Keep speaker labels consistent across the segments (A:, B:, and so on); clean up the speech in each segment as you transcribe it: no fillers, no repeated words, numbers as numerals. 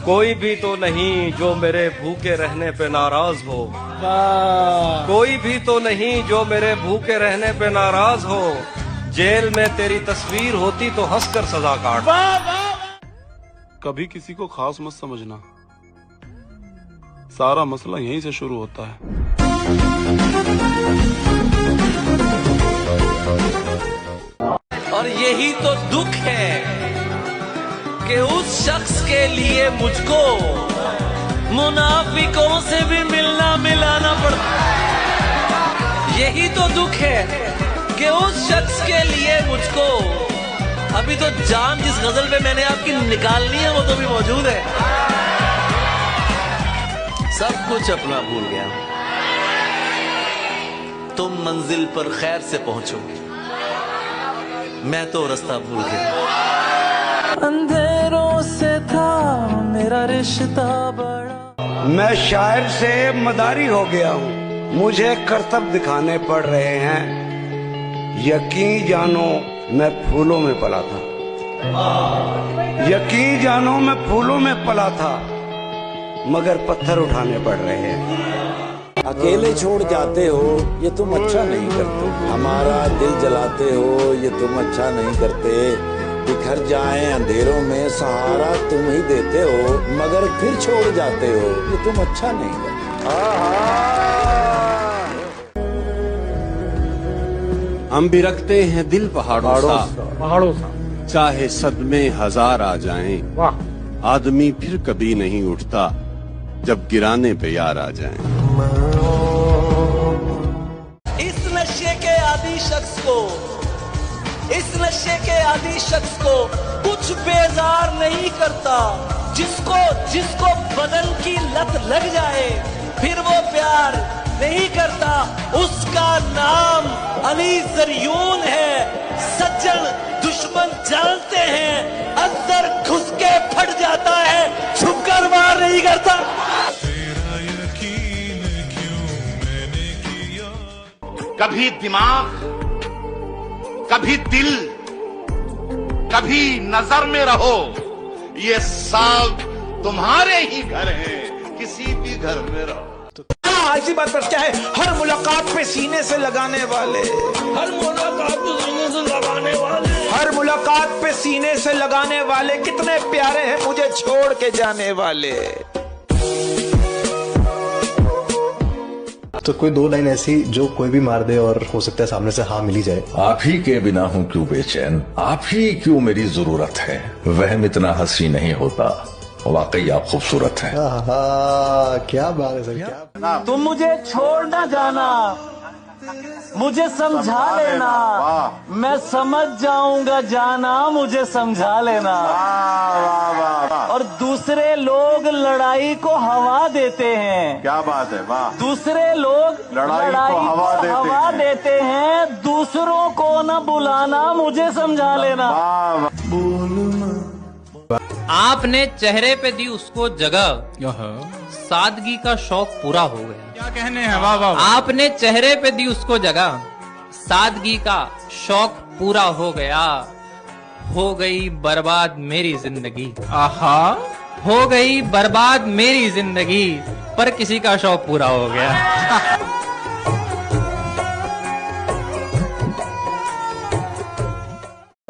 A: कोई भी तो नहीं जो मेरे भूखे रहने पे नाराज हो, कोई भी तो नहीं जो मेरे भूखे रहने पे नाराज हो। जेल में तेरी तस्वीर होती तो हंसकर सजा काट।
B: कभी किसी को खास मत समझना, सारा मसला यहीं से शुरू होता है।
C: और यही तो दुख है कि उस शख्स के लिए मुझको मुनाफिकों से भी मिलना मिलाना पड़ता। यही तो दुख है कि उस शख्स के लिए मुझको, अभी तो जान जिस गजल पे मैंने आपकी निकालनी है वो तो भी मौजूद है। सब कुछ अपना भूल गया, तुम मंजिल पर खैर से पहुंचोगे, मैं तो रास्ता भूल गया। अंधेरों से था मेरा रिश्ता बड़ा।
D: मैं शायर से मदारी हो गया हूँ, मुझे करतब दिखाने पड़ रहे हैं। यकीन जानो मैं फूलों में पला था, यकीन जानो मैं फूलों में पला था, मगर पत्थर उठाने पड़ रहे हैं।
E: अकेले छोड़ जाते हो ये तुम अच्छा नहीं करते, हमारा दिल जलाते हो ये तुम अच्छा नहीं करते। बिखर जाएं अंधेरों में सहारा तुम ही देते हो, मगर फिर छोड़ जाते हो ये तुम अच्छा नहीं करते।
F: हम भी रखते हैं दिल पहाड़ों सा, चाहे सदमे हजार आ जाएं, आदमी फिर कभी नहीं उठता जब गिराने पे यार आ जाएं।
C: इस नशे के आदी शख्स को, इस नशे के आदी शख्स को कुछ बेजार नहीं करता। जिसको बदन की लत लग जाए फिर वो प्यार नहीं करता। उसका नाम अली जरियून है। सज्जन दुश्मन जानते हैं, अंदर घुस के फट जाता है, छुपकर वार नहीं करता।
G: तेरा यकीन क्यों मैंने किया। कभी दिमाग, कभी दिल, कभी नजर में रहो, ये सब तुम्हारे ही घर हैं, किसी भी घर में रहो।
H: ऐसी बात पर क्या है, हर मुलाकात पे सीने से लगाने वाले,
C: हर मुलाकात पे सीने से लगाने वाले,
H: हर मुलाकात पे सीने से लगाने वाले कितने प्यारे हैं मुझे छोड़ के जाने वाले।
I: तो कोई दो लाइन ऐसी जो कोई भी मार दे और हो सकता है सामने से हाँ मिली जाए।
E: आप ही के बिना हूँ क्यों बेचैन, आप ही क्यों मेरी जरूरत है। वहम इतना हंसी नहीं होता, वाकई आप खूबसूरत हैं।
I: क्या बात है सर, क्या।
C: तुम मुझे छोड़ ना जाना, मुझे समझा लेना, मैं समझ जाऊंगा जाना, मुझे समझा लेना। और दूसरे लोग लड़ाई को हवा देते हैं।
G: क्या बात है, वाह।
C: दूसरे लोग लड़ाई को हवा देते हैं, दूसरों को न बुलाना, मुझे समझा लेना।
J: आपने चेहरे पे दी उसको जगह, सादगी का शौक पूरा हो गया।
K: क्या कहने हैं, वाह वाह।
J: आपने चेहरे पे दी उसको जगह, सादगी का शौक पूरा हो गया। हो गई बर्बाद मेरी जिंदगी,
K: आहा,
J: हो गई बर्बाद मेरी जिंदगी, पर किसी का शौक पूरा हो गया।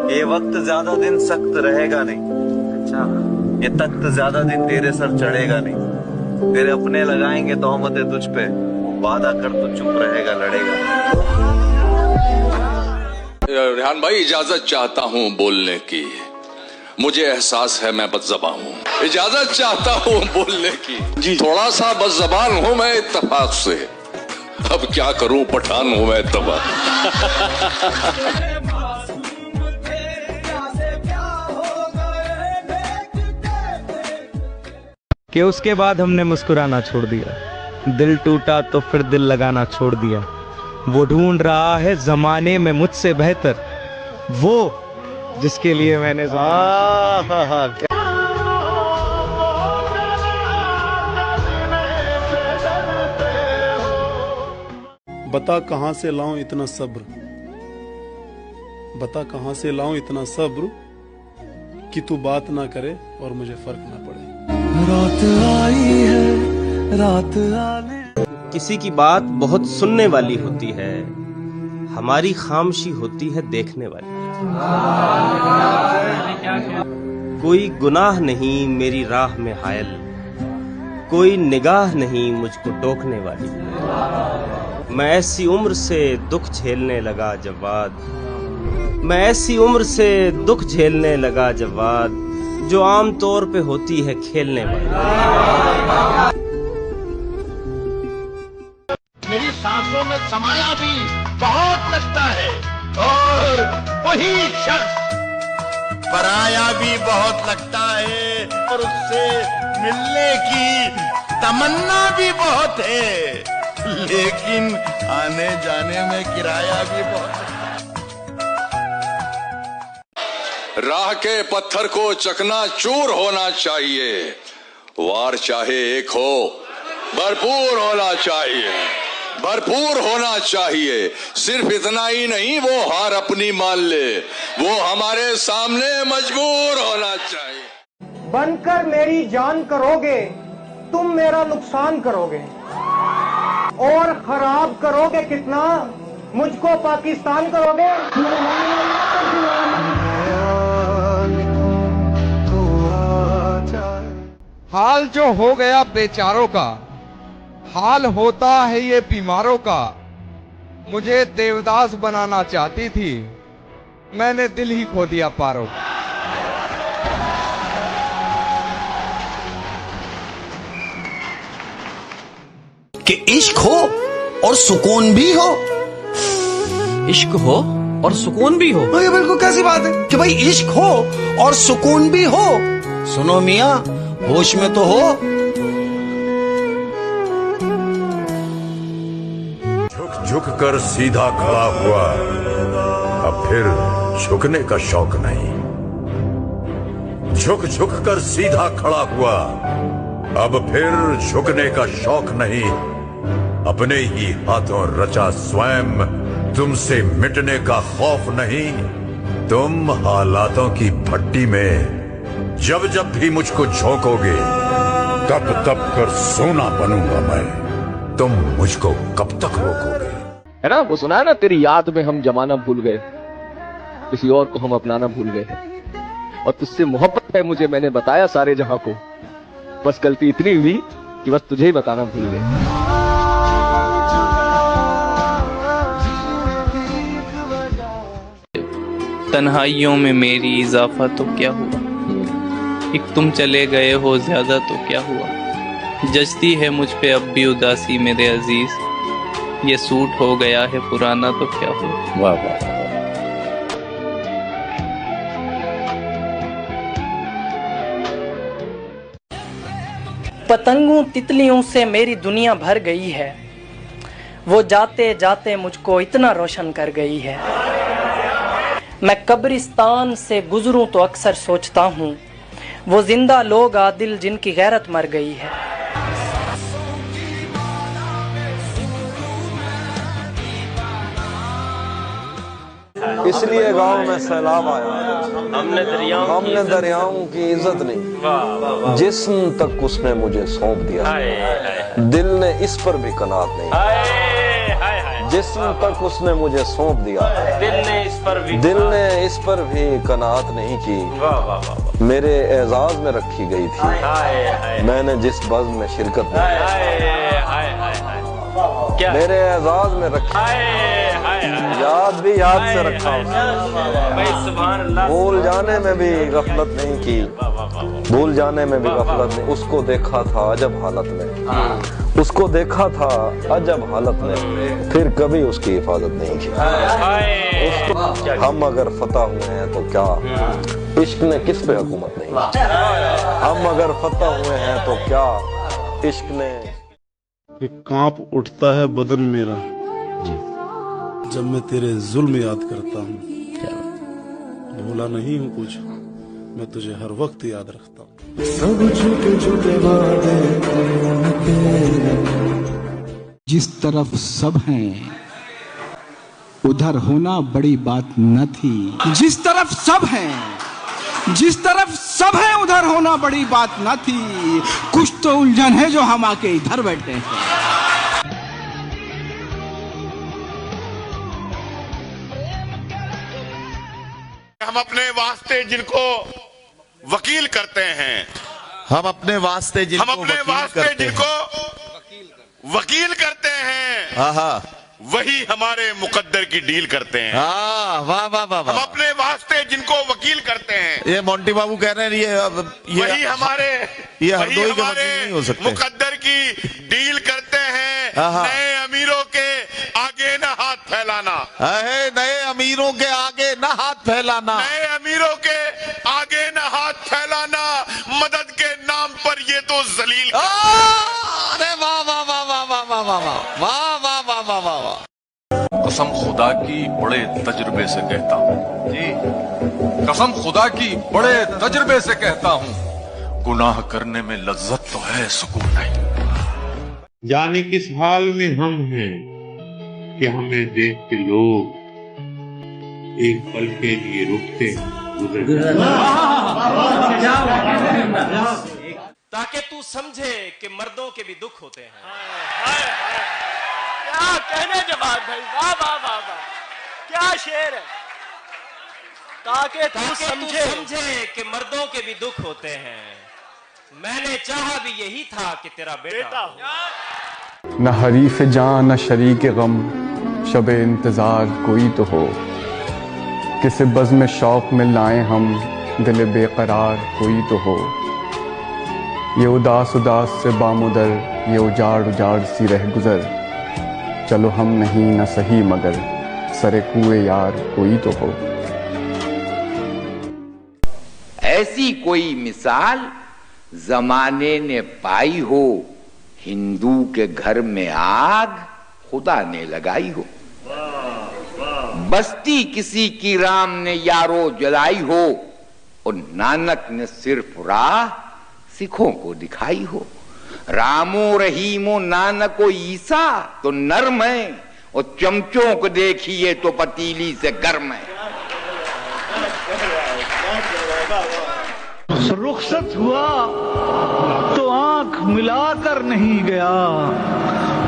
L: ये वक्त ज्यादा दिन सख्त रहेगा नहीं, ये तख्त ज्यादा दिन तेरे सर चढ़ेगा नहीं। तेरे अपने लगाएंगे तोहमतें तुझ पे, वादा कर तो चुप रहेगा, लड़ेगा।
M: रेहान भाई, इजाजत चाहता हूँ बोलने की, मुझे एहसास है मैं बदज़बान हूँ। इजाजत चाहता हूँ बोलने की, थोड़ा सा बदज़बान हूँ मैं इत्तेफाक से, अब क्या करूँ पठान हूँ मैं इत्तेफाक।
N: कि उसके बाद हमने मुस्कुराना छोड़ दिया, दिल टूटा तो फिर दिल लगाना छोड़ दिया। वो ढूंढ रहा है जमाने में मुझसे बेहतर, वो जिसके लिए मैंने
B: बता कहाँ से लाऊं इतना सब्र, बता कहाँ से लाऊं इतना सब्र कि तू बात ना करे और मुझे फर्क ना पड़े।
K: रात आई है, रात आने।
A: किसी की बात बहुत सुनने वाली होती है, हमारी खामोशी होती है देखने वाली। कोई गुनाह नहीं मेरी राह में हायल, कोई निगाह नहीं मुझको टोकने वाली। मैं ऐसी उम्र से दुख झेलने लगा जवाद, मैं ऐसी उम्र से दुख झेलने लगा जवाद, जो आम तौर पे होती है खेलने वाली।
G: मेरी सांसों में समाया भी बहुत लगता है, और वही शख्स पराया भी बहुत लगता है, और उससे मिलने की तमन्ना भी बहुत है, लेकिन आने जाने में किराया भी बहुत है।
M: राह के पत्थर को चकनाचूर होना चाहिए, वार चाहे एक हो भरपूर होना चाहिए, भरपूर होना चाहिए। सिर्फ इतना ही नहीं, वो हार अपनी मान ले, वो हमारे सामने मजबूर होना चाहिए।
O: बनकर मेरी जान करोगे तुम, मेरा नुकसान करोगे और खराब करोगे कितना, मुझको पाकिस्तान करोगे।
P: हाल जो हो गया बेचारों का, हाल होता है ये बीमारों का। मुझे देवदास बनाना चाहती थी, मैंने दिल ही खो दिया पारों।
Q: कि इश्क हो और सुकून भी हो,
C: इश्क हो और सुकून भी हो।
Q: ये बिल्कुल कैसी बात है कि भाई इश्क हो और सुकून भी हो। सुनो मियाँ, होश में तो हो।
R: झुक झुक कर सीधा खड़ा हुआ, अब फिर झुकने का शौक नहीं। झुक झुक कर सीधा खड़ा हुआ, अब फिर झुकने का शौक नहीं। अपने ही हाथों रचा स्वयं, तुमसे मिटने का खौफ नहीं। तुम हालातों की भट्टी में जब जब भी मुझको झोंकोगे, तब तब कर सोना बनूंगा मैं। तुम मुझको कब तक रोकोगे?
S: है ना, वो सुना है ना, तेरी याद में हम जमाना भूल गए, किसी और को हम अपनाना भूल गए, और तुझसे मोहब्बत है मुझे, मैंने बताया सारे जहां को, बस गलती इतनी हुई कि बस तुझे ही बताना भूल गए।
J: तन्हाइयों में मेरी इजाफा तो क्या हुआ, एक तुम चले गए हो ज्यादा तो क्या हुआ। जचती है मुझ पे अब भी उदासी मेरे अजीज, ये सूट हो गया है पुराना तो क्या हुआ।
E: वाह वाह।
T: पतंगों तितलियों से मेरी दुनिया भर गई है, वो जाते जाते मुझको इतना रोशन कर गई है। मैं कब्रिस्तान से गुजरूं तो अक्सर सोचता हूँ, वो जिंदा लोग आदिल जिनकी गैरत मर गई है।
U: इसलिए गांव में सैलाब आया, हमने दरियाओं की इज्जत नहीं। जिस्म तक उसने मुझे सौंप दिया, दिल ने इस पर भी कनात नहीं। जिस्म तक उसने मुझे सौंप दिया, दिल ने इस पर भी कनात नहीं की। मेरे एजाज में रखी गई थी, मैंने जिस बज़्म में शिरकत मेरे एजाज में रखी, याद भी याद से रखा, भूल जाने में भी गफलत नहीं की, भूल जाने में भी गफलत नहीं। उसको देखा था अजब हालत में, उसको देखा था अजब हालत में, फिर कभी उसकी हिफाजत नहीं की। उसको हम अगर फतह हुए हैं तो क्या, इश्क ने किस पे हुकूमत नहीं। हम अगर फतह हुए हैं तो क्या, इश्क ने।
B: कि कांप उठता है बदन मेरा जब मैं तेरे जुल्म याद करता हूँ। भूला नहीं हूँ कुछ, मैं तुझे हर वक्त याद रखता हूँ।
K: सब झूठे झूठे वादे
V: जिस तरफ सब हैं उधर होना बड़ी बात न थी। जिस तरफ सब हैं जिस तरफ सब है उधर होना बड़ी बात ना थी, कुछ तो उलझन है जो हम आके इधर बैठे हैं।
G: हम अपने वास्ते जिनको वकील करते हैं,
L: हम अपने वास्ते जिनको
G: वकील करते हैं,
L: हाँ,
G: वही हमारे मुकद्दर की डील करते हैं।
L: वाह वाह वाह।
G: हम अपने वास्ते जिनको वकील करते हैं,
L: ये मोंटी बाबू कह रहे हैं ये
G: वही हमारे मुकद्दर की डील करते हैं। नए अमीरों के आगे न हाथ फैलाना,
L: नए अमीरों के आगे न हाथ फैलाना,
G: नए अमीरों के आगे न हाथ फैलाना, मदद के नाम पर ये तो जलील।
L: अरे वाह वाह वाह वाह वाह वाह वाह वाह वाह वाह वाह वाह वाह।
M: कसम खुदा की बड़े तजुर्बे से कहता हूँ जी, कसम खुदा की बड़े तजुर्बे से कहता हूँ, गुनाह करने में लज्जत तो है, सुकून नहीं।
D: जाने किस हाल में हम हैं कि हमें देख के लोग एक पल के लिए रुकते
A: ताकि तू समझे कि मर्दों के भी दुख होते हैं।
C: क्या कहने जवाब भाई, वाह वाह वाह वाह, क्या शेर है। ताकि तू
A: समझे कि मर्दों के भी दुख होते हैं, मैंने चाहा भी यही था कि तेरा बेटा
V: न हरीफ जान न शरीक गम, शबे इंतजार कोई तो हो, किसी बज़्म शौक में लाए हम, दिल बेकरार कोई तो हो। ये उदास उदास से बामुदर, ये उजाड़ उजाड़ सी रह गुजर, चलो हम नहीं न सही मगर, सरे कुए यार कोई तो हो।
E: ऐसी कोई मिसाल जमाने ने पाई हो, हिंदू के घर में आग खुदा ने लगाई हो। बस्ती किसी की राम ने यारो जलाई हो, और नानक ने सिर्फ राह सिखों को दिखाई हो। रामो रहीमो नानको ईसा तो नर्म है, और चमचों को देखिए तो पतीली से गर्म है।
V: रुखसत हुआ तो आंख मिलाकर नहीं गया,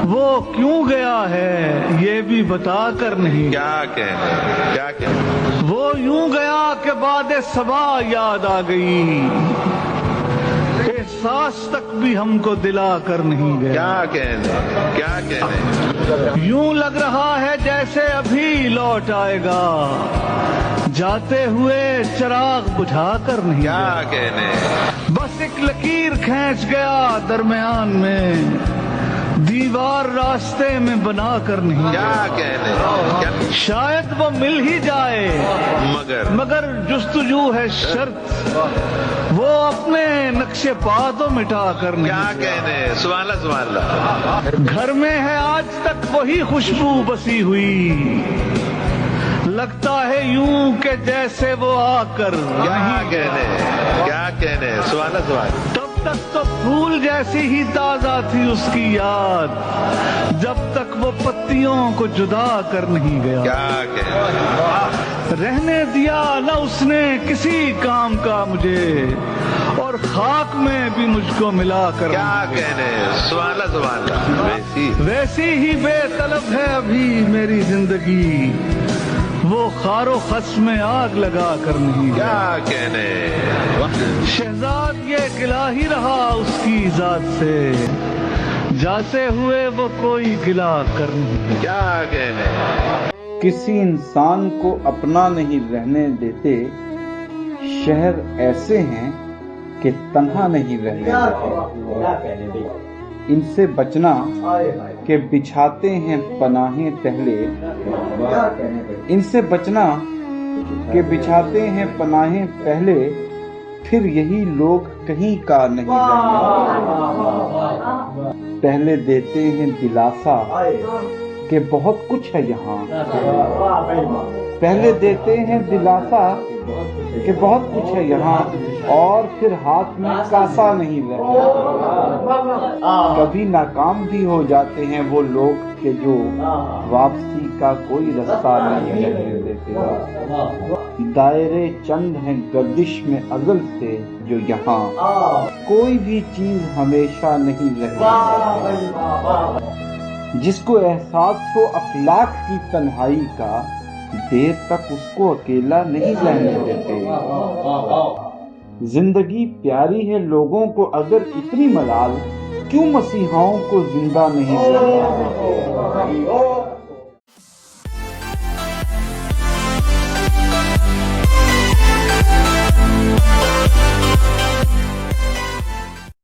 V: वो क्यों गया है ये भी बताकर नहीं।
L: क्या कहने
V: वो यूं गया कि बाद सबा याद आ गई, एहसास तक भी हमको दिला कर नहीं गया।
L: क्या कहने
V: यूं लग रहा है जैसे अभी लौट आएगा, जाते हुए चिराग बुझा कर नहीं।
L: क्या कहने
V: बस एक लकीर खींच गया दरमियान में, दीवार रास्ते में बना कर नहीं।
L: क्या कहने
V: शायद वो मिल ही जाए, मगर जुस्तजू है शर्त, वो अपने नक्शे पा तो मिटा कर नहीं।
L: क्या कहने सुभान
V: घर में है आज तक वही खुशबू बसी हुई, लगता है यूं के जैसे वो आकर।
L: क्या कहने सुभान
V: तब तक तो फूल जैसी ही ताजा थी उसकी याद, जब तक वो पत्तियों को जुदा कर नहीं गया।
L: क्या कहने
V: रहने दिया न उसने किसी काम का मुझे, और खाक में भी मुझको मिला कर।
L: क्या कहने सुभान
V: वैसी ही बेतलब है अभी मेरी जिंदगी, वो खारो खस में आग लगा कर नहीं।
L: क्या कहने
V: शहजाद ये गिला ही रहा उसकी जात से, जाते हुए वो कोई गिला कर नहीं।
L: क्या कहने
V: किसी इंसान को अपना नहीं रहने देते, शहर ऐसे हैं कि तन्हा नहीं रहने देते। इनसे बचना के बिछाते हैं पनाहें पहले, इनसे बचना के बिछाते हैं पनाहें पहले, फिर यही लोग कहीं का नहीं रहते। पहले देते हैं दिलासा कि बहुत कुछ है यहाँ, पहले देते हैं दिलासा
F: कि बहुत कुछ है यहाँ और फिर हाथ में कासा नहीं रहता। कभी नाकाम भी हो जाते हैं वो लोग के जो वापसी का कोई रास्ता नहीं रहने देते। दायरे चंद हैं गर्दिश में अज़ल से जो यहाँ कोई भी चीज हमेशा नहीं रहती। जिसको एहसास हो अखलाक की तन्हाई का, देर तक उसको अकेला नहीं रहने देते। जिंदगी प्यारी है लोगों को अगर इतनी मलाल, क्यों मसीहाओं को जिंदा नहीं रहने देते।